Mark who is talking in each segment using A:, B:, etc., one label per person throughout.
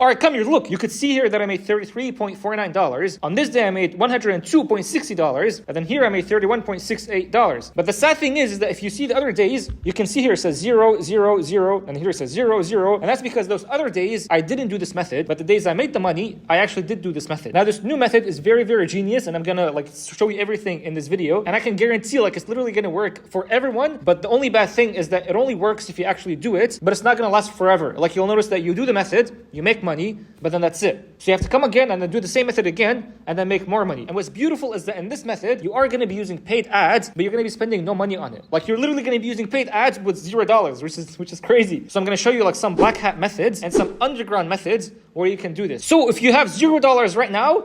A: All right, come here, look, you could see here that I made $33.49. On this day, I made $102.60. And then here I made $31.68. But the sad thing is that if you see the other days, you can see here it says 0, 0, 0, and here it says 0, 0. And that's because those other days, I didn't do this method. But the days I made the money, I actually did do this method. Now, this new method is very, very genius. And I'm gonna show you everything in this video. And I can guarantee it's literally gonna work for everyone. But the only bad thing is that it only works if you actually do it. But it's not gonna last forever. You'll notice that you do the method, you make money, but then that's it. So you have to come again and then do the same method again and then make more money. And what's beautiful is that in this method, you are going to be using paid ads, but you're going to be spending no money on it. You're literally going to be using paid ads with $0, which is crazy. So I'm going to show you some black hat methods and some underground methods where you can do this. So if you have $0 right now,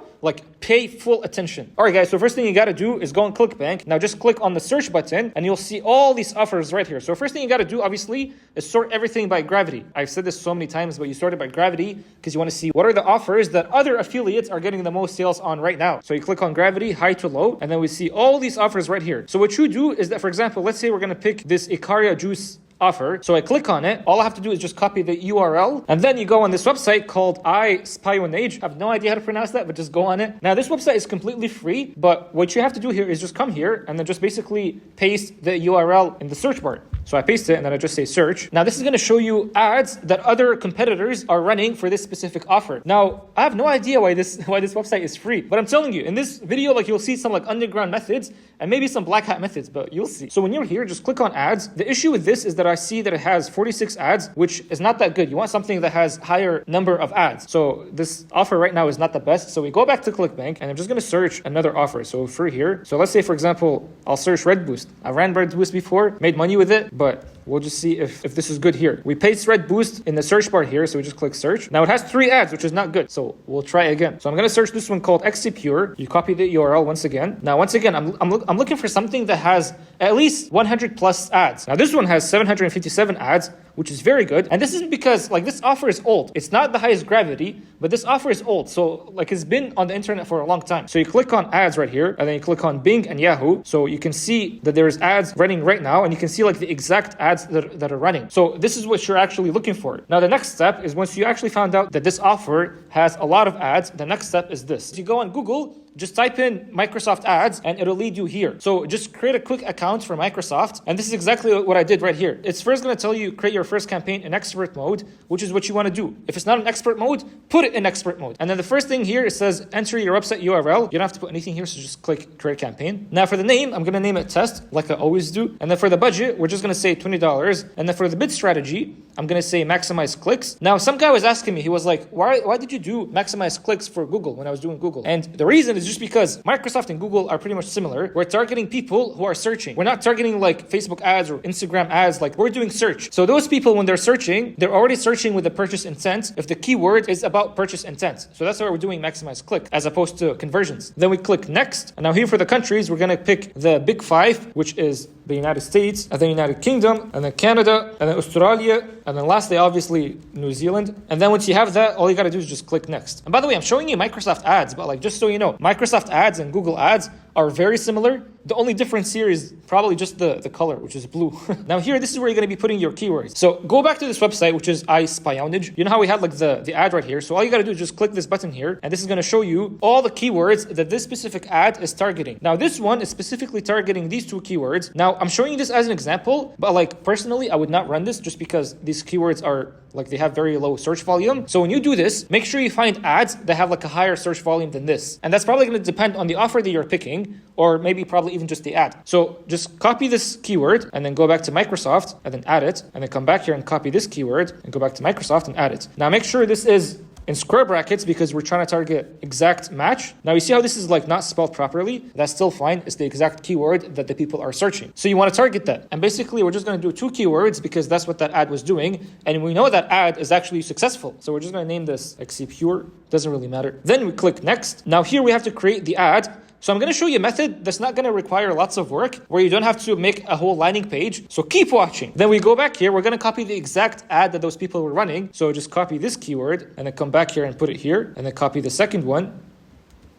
A: pay full attention. All right, guys, so first thing you got to do is go on ClickBank. Now just click on the search button and you'll see all these offers right here. So first thing you got to do, obviously, is sort everything by gravity. I've said this so many times, but you sort it by gravity because you want to see what are the offers that other affiliates are getting the most sales on right now. So you click on gravity, high to low, and then we see all these offers right here. So what you do is that, for example, let's say we're going to pick this Icaria juice offer. So I click on it. All I have to do is just copy the URL. And then you go on this website called iSpionage. I have no idea how to pronounce that, but just go on it. Now, this website is completely free, but what you have to do here is just come here and then just basically paste the URL in the search bar. So I paste it and then I just say search. Now this is going to show you ads that other competitors are running for this specific offer. Now I have no idea why this website is free, but I'm telling you in this video, you'll see some underground methods and maybe some black hat methods, but you'll see. So when you're here, just click on ads. The issue with this is that I see that it has 46 ads, which is not that good. You want something that has higher number of ads. So this offer right now is not the best. So we go back to ClickBank and I'm just going to search another offer. So for here, so let's say for example, I'll search Red Boost. I ran Red Boost before, made money with it, but we'll just see if this is good here. We paste Red Boost in the search bar here, so we just click search. Now it has 3 ads, which is not good, so we'll try again. So I'm going to search this one called XC Pure. You copy the URL once again. Now once again, I'm looking for something that has at least 100 plus ads. Now this one has 757 ads, which is very good. And this is because this offer is old. It's not the highest gravity, but this offer is old. So it's been on the internet for a long time. So you click on ads right here, and then you click on Bing and Yahoo. So you can see that there's ads running right now, and you can see the exact ads that are running. So this is what you're actually looking for. Now the next step is once you actually found out that this offer has a lot of ads, the next step is this. You go on Google, just type in Microsoft ads and it'll lead you here. So just create a quick account for Microsoft. And this is exactly what I did right here. It's first going to tell you create your first campaign in expert mode, which is what you want to do. If it's not in expert mode, put it in expert mode. And then the first thing here, it says enter your website URL. You don't have to put anything here, so just click create campaign. Now for the name, I'm going to name it test like I always do. And then for the budget, we're just going to say $20. And then for the bid strategy, I'm going to say maximize clicks. Now some guy was asking me, he was like, why did you do maximize clicks for Google when I was doing Google? And the reason is just because Microsoft and Google are pretty much similar. We're targeting people who are searching. We're not targeting Facebook ads or Instagram ads. We're doing search. So those people, when they're searching, they're already searching with the purchase intent if the keyword is about purchase intent. So that's why we're doing maximize click as opposed to conversions. Then we click next. And now here for the countries, we're going to pick the big 5, which is the United States, and then United Kingdom, and then Canada, and then Australia, and then lastly, obviously, New Zealand. And then once you have that, all you got to do is just click next. And by the way, I'm showing you Microsoft ads, but just so you know, Microsoft ads and Google ads are very similar. The only difference here is probably just the color, which is blue. Now here, this is where you're going to be putting your keywords. So go back to this website, which is iSpionage. You know how we had the ad right here? So all you got to do is just click this button here, and this is going to show you all the keywords that this specific ad is targeting. Now this one is specifically targeting these 2 keywords. Now I'm showing you this as an example, but personally, I would not run this just because these keywords are they have very low search volume. So when you do this, make sure you find ads that have a higher search volume than this. And that's probably going to depend on the offer that you're picking, or maybe probably even just the ad. So just copy this keyword and then go back to Microsoft and then add it, and then come back here and copy this keyword and go back to Microsoft and add it. Now make sure this is in square brackets because we're trying to target exact match. Now you see how this is not spelled properly? That's still fine. It's the exact keyword that the people are searching. So you want to target that. And basically we're just going to do 2 keywords because that's what that ad was doing. And we know that ad is actually successful. So we're just going to name this XC Pure. Doesn't really matter. Then we click next. Now here we have to create the ad. So I'm going to show you a method that's not going to require lots of work, where you don't have to make a whole landing page. So keep watching. Then we go back here. We're going to copy the exact ad that those people were running. So just copy this keyword and then come back here and put it here. And then copy the second one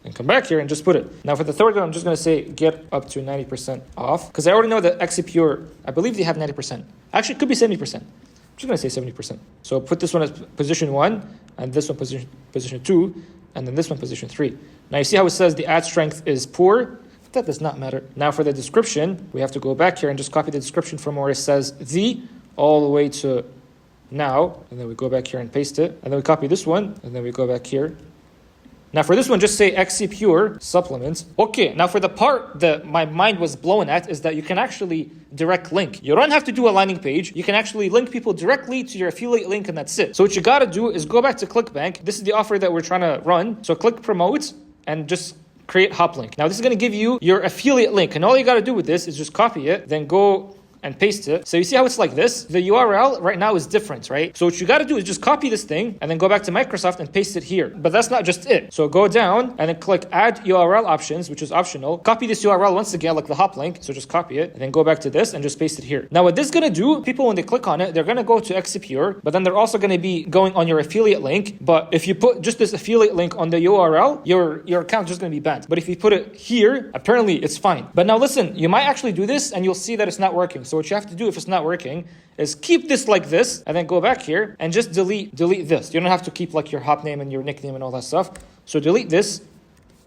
A: and come back here and just put it. Now for the third one, I'm just going to say get up to 90% off because I already know that XC Pure, I believe they have 90%. Actually, it could be 70%. just going to say 70%. So put this one as position 1, and this one position 2, and then this one position 3. Now you see how it says the ad strength is poor? That does not matter. Now for the description, we have to go back here and just copy the description from where it says the all the way to now, and then we go back here and paste it, and then we copy this one, and then we go back here. Now for this one, just say XC Pure supplements. Okay, now for the part that my mind was blown at is that you can actually direct link. You don't have to do a landing page. You can actually link people directly to your affiliate link, and that's it. So what you gotta do is go back to ClickBank. This is the offer that we're trying to run. So click promote and just create hop link. Now this is gonna give you your affiliate link, and all you gotta do with this is just copy it, then go and paste it. So you see how it's like this? The URL right now is different, right? So what you got to do is just copy this thing and then go back to Microsoft and paste it here. But that's not just it. So go down and then click add URL options, which is optional. Copy this URL once again, like the hop link. So just copy it and then go back to this and just paste it here. Now what this is going to do, people when they click on it, they're going to go to XCPure, but then they're also going to be going on your affiliate link. But if you put just this affiliate link on the URL, your account is just going to be banned. But if you put it here, apparently it's fine. But now listen, you might actually do this and you'll see that it's not working. So what you have to do if it's not working is keep this like this and then go back here and just delete this. You don't have to keep like your hop name and your nickname and all that stuff. So delete this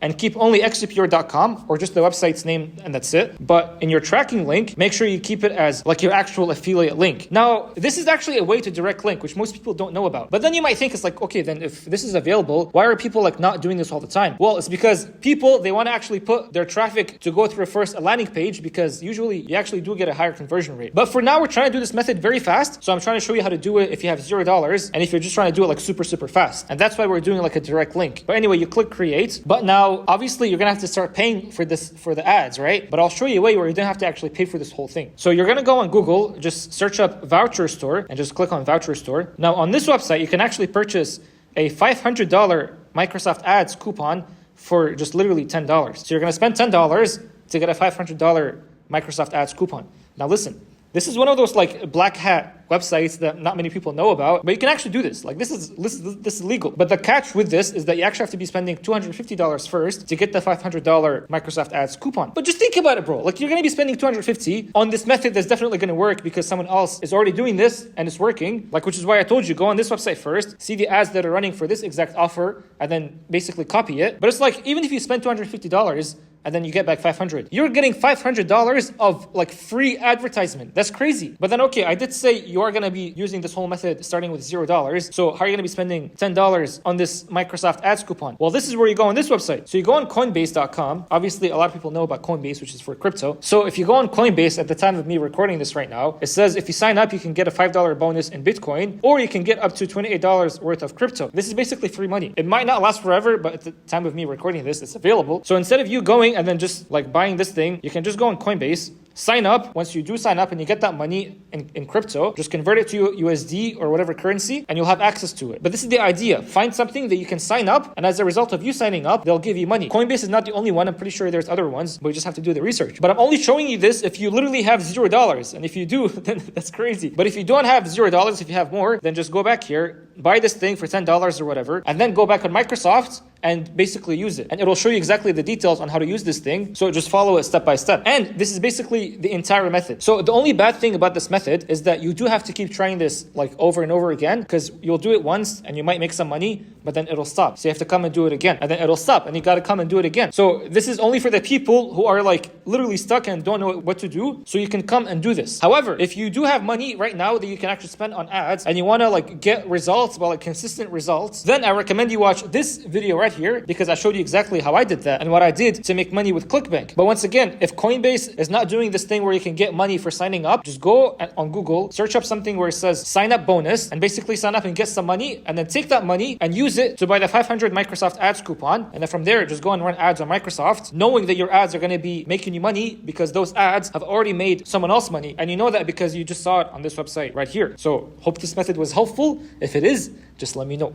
A: and keep only xcpure.com or just the website's name, and that's it. But in your tracking link, make sure you keep it as like your actual affiliate link. Now, this is actually a way to direct link, which most people don't know about. But then you might think it's like, okay, then if this is available, why are people like not doing this all the time? Well, it's because people, they want to actually put their traffic to go through first a landing page, because usually you actually do get a higher conversion rate. But for now, we're trying to do this method very fast. So I'm trying to show you how to do it if you have $0 and if you're just trying to do it like super fast. And that's why we're doing like a direct link. But anyway, you click create. But now, obviously, you're gonna have to start paying for the ads, right? But I'll show you a way where you don't have to actually pay for this whole thing. So you're gonna go on Google, just search up voucher store and just click on voucher store. Now on this website, you can actually purchase a $500 Microsoft ads coupon for just literally $10. So you're gonna spend $10 to get a $500 Microsoft ads coupon. Now listen, this is one of those like black hat websites that not many people know about, but you can actually do this. Like this is legal. But the catch with this is that you actually have to be spending $250 first to get the $500 Microsoft ads coupon. But just think about it, bro. Like you're going to be spending $250 on this method that's definitely going to work because someone else is already doing this and it's working. Like, which is why I told you, go on this website first, see the ads that are running for this exact offer, and then basically copy it. But it's like, even if you spend $250, and then you get back $500. You're getting $500 of like free advertisement. That's crazy. But then, okay, I did say you are going to be using this whole method starting with $0. So how are you going to be spending $10 on this Microsoft ads coupon? Well, this is where you go on this website. So you go on coinbase.com. Obviously, a lot of people know about Coinbase, which is for crypto. So if you go on Coinbase at the time of me recording this right now, it says if you sign up, you can get a $5 bonus in Bitcoin, or you can get up to $28 worth of crypto. This is basically free money. It might not last forever, but at the time of me recording this, it's available. So instead of you going and then just like buying this thing, you can just go on Coinbase, sign up. Once you do sign up and you get that money in crypto, just convert it to USD or whatever currency and you'll have access to it. But this is the idea. Find something that you can sign up, and as a result of you signing up, they'll give you money. Coinbase is not the only one. I'm pretty sure there's other ones, but you just have to do the research. But I'm only showing you this if you literally have $0. And if you do, then that's crazy. But if you don't have $0, if you have more, then just go back here, buy this thing for $10 or whatever, and then go back on Microsoft and basically use it. And it'll show you exactly the details on how to use this thing. So just follow it step by step. And this is basically the entire method. So the only bad thing about this method is that you do have to keep trying this like over and over again, because you'll do it once and you might make some money, but then it'll stop. So you have to come and do it again, and then it'll stop, and you got to come and do it again. So this is only for the people who are like literally stuck and don't know what to do. So you can come and do this. However, if you do have money right now that you can actually spend on ads and you want to like get results, well, like consistent results, then I recommend you watch this video right here, because I showed you exactly how I did that and what I did to make money with ClickBank. But once again, if Coinbase is not doing this thing where you can get money for signing up, just go on Google, search up something where it says sign up bonus, and basically sign up and get some money, and then take that money and use it to buy the 500 Microsoft ads coupon. And then from there, just go and run ads on Microsoft, knowing that your ads are going to be making you money because those ads have already made someone else money. And you know that because you just saw it on this website right here. So hope this method was helpful. If it is, just let me know.